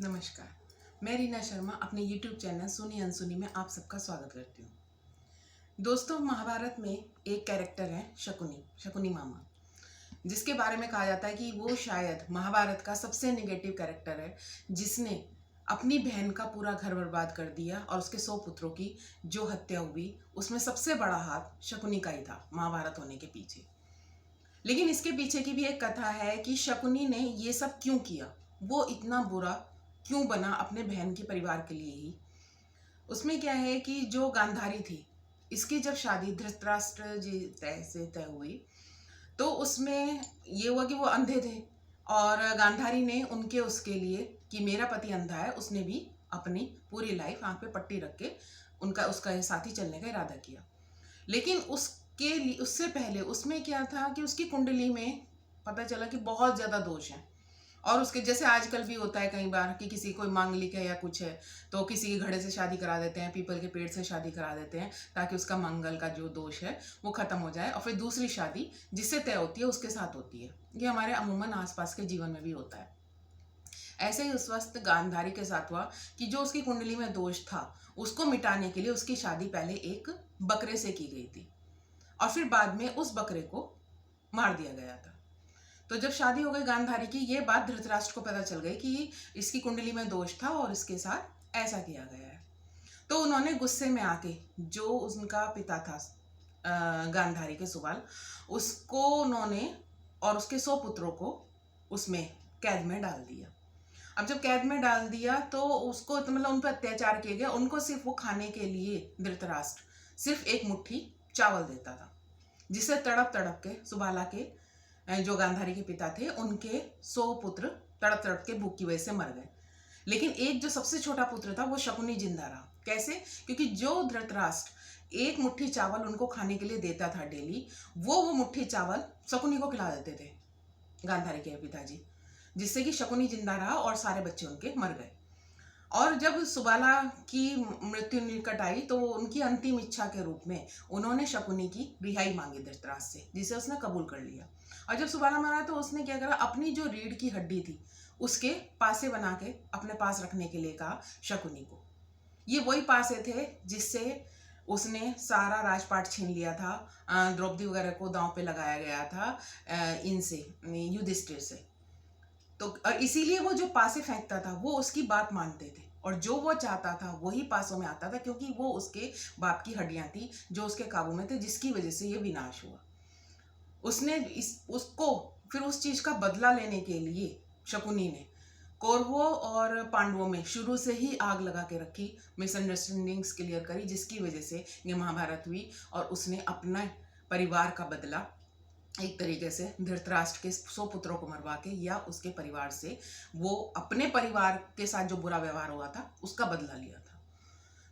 नमस्कार। मैं रीना शर्मा अपने YouTube चैनल सुनी अनसुनी में आप सबका स्वागत करती हूँ। दोस्तों, महाभारत में एक कैरेक्टर है शकुनी मामा, जिसके बारे में कहा जाता है कि वो शायद महाभारत का सबसे नेगेटिव कैरेक्टर है, जिसने अपनी बहन का पूरा घर बर्बाद कर दिया और उसके 100 पुत्रों की जो हत्या हुई, उसमें सबसे बड़ा हाथ शकुनी का ही था महाभारत होने के पीछे। लेकिन इसके पीछे की भी एक कथा है कि शकुनी ने ये सब क्यों किया, वो इतना बुरा क्यों बना अपने बहन के परिवार के लिए ही। उसमें क्या है कि जो गांधारी थी, इसकी जब शादी धृतराष्ट्र जी से तय हुई, तो उसमें ये हुआ कि वो अंधे थे और गांधारी ने उनके उसके लिए कि मेरा पति अंधा है, उसने भी अपनी पूरी लाइफ आंख पे पट्टी रख के उसका साथी चलने का इरादा किया। लेकिन उसके लिए उससे पहले उसमें क्या था कि उसकी कुंडली में पता चला कि बहुत ज़्यादा दोष हैं। और उसके जैसे आजकल भी होता है कई बार कि किसी कोई मांगलिक है या कुछ है, तो किसी के घड़े से शादी करा देते हैं, पीपल के पेड़ से शादी करा देते हैं, ताकि उसका मंगल का जो दोष है वो खत्म हो जाए और फिर दूसरी शादी जिससे तय होती है उसके साथ होती है। ये हमारे अमूमन आसपास के जीवन में भी होता है। ऐसे ही उस वक्त गांधारी के साथ हुआ कि जो उसकी कुंडली में दोष था उसको मिटाने के लिए उसकी शादी पहले एक बकरे से की गई थी और फिर बाद में उस बकरे को मार दिया गया था। तो जब शादी हो गई गांधारी की, ये बात धृतराष्ट्र को पता चल गई कि इसकी कुंडली में दोष था और इसके साथ ऐसा किया गया है। तो उन्होंने गुस्से में आके जो उनका पिता था गांधारी के सुबाल, उसको उन्होंने और उसके 100 पुत्रों को उसमें कैद में डाल दिया। अब जब कैद में डाल दिया तो उसको तो मतलब उन पर अत्याचार किए गए। उनको सिर्फ वो खाने के लिए धृतराष्ट्र सिर्फ एक मुट्ठी चावल देता था, जिसे तड़प तड़प के सुबाला के जो गांधारी के पिता थे उनके 100 पुत्र तड़प तड़प के भूख की वजह से मर गए। लेकिन एक जो सबसे छोटा पुत्र था वो शकुनी जिंदा रहा। कैसे? क्योंकि जो धृतराष्ट्र एक मुट्ठी चावल उनको खाने के लिए देता था डेली, वो मुट्ठी चावल शकुनी को खिला देते थे गांधारी के पिताजी, जिससे कि शकुनी जिंदा रहा और सारे बच्चे उनके मर गए। और जब सुबाला की मृत्यु निकट आई तो उनकी अंतिम इच्छा के रूप में उन्होंने शकुनी की रिहाई मांगी धृतराष्ट्र से, जिसे उसने कबूल कर लिया। और जब सुबाला मरा तो उसने क्या करा, अपनी जो रीढ़ की हड्डी थी उसके पासे बना के अपने पास रखने के लिए कहा शकुनी को। ये वही पासे थे जिससे उसने सारा राजपाट छीन लिया था, द्रौपदी वगैरह को दांव पे लगाया गया था इनसे, युधिष्ठिर से। तो इसीलिए वो जो पासे फेंकता था वो उसकी बात मानते थे और जो वो चाहता था वही पासों में आता था, क्योंकि वो उसके बाप की हड्डियां थी जो उसके काबू में थे, जिसकी वजह से ये विनाश हुआ। उसने उसको फिर उस चीज का बदला लेने के लिए शकुनी ने कौरवों और पांडवों में शुरू से ही आग लगा के रखी, मिसअंडरस्टैंडिंग्स क्लियर करी, जिसकी वजह से ये महाभारत हुई। और उसने अपना परिवार का बदला एक तरीके से धृतराष्ट्र के 100 पुत्रों को मरवा के या उसके परिवार से वो अपने परिवार के साथ जो बुरा व्यवहार हुआ था उसका बदला लिया था।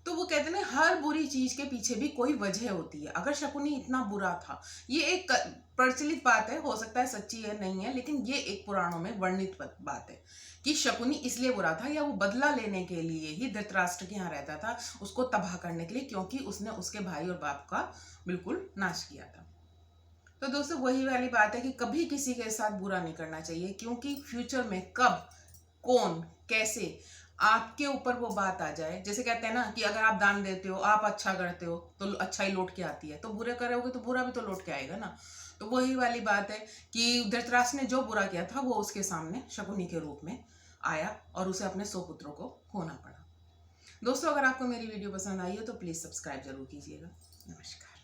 तो वो कहते हैं हर बुरी चीज के पीछे भी कोई वजह होती है। अगर शकुनी इतना बुरा था, ये एक प्रचलित बात है, हो सकता है सच्ची है नहीं है, लेकिन ये एक पुराणों में वर्णित बात है कि शकुनी इसलिए बुरा था या वो बदला लेने के लिए ही धृतराष्ट्र के यहाँ रहता था, उसको तबाह करने के लिए, क्योंकि उसने उसके भाई और बाप का बिल्कुल नाश किया था। तो दोस्तों, वही वाली बात है कि कभी किसी के साथ बुरा नहीं करना चाहिए, क्योंकि फ्यूचर में कब कौन कैसे आपके ऊपर वो बात आ जाए। जैसे कहते हैं ना कि अगर आप दान देते हो, आप अच्छा करते हो तो अच्छा ही लौट के आती है, तो बुरे करोगे तो बुरा भी तो लौट के आएगा ना। तो वही वाली बात है कि धृतराष्ट्र ने जो बुरा किया था वो उसके सामने शकुनी के रूप में आया और उसे अपने 100 पुत्रों को खोना पड़ा। दोस्तों, अगर आपको मेरी वीडियो पसंद आई हो तो प्लीज़ सब्सक्राइब जरूर कीजिएगा। नमस्कार।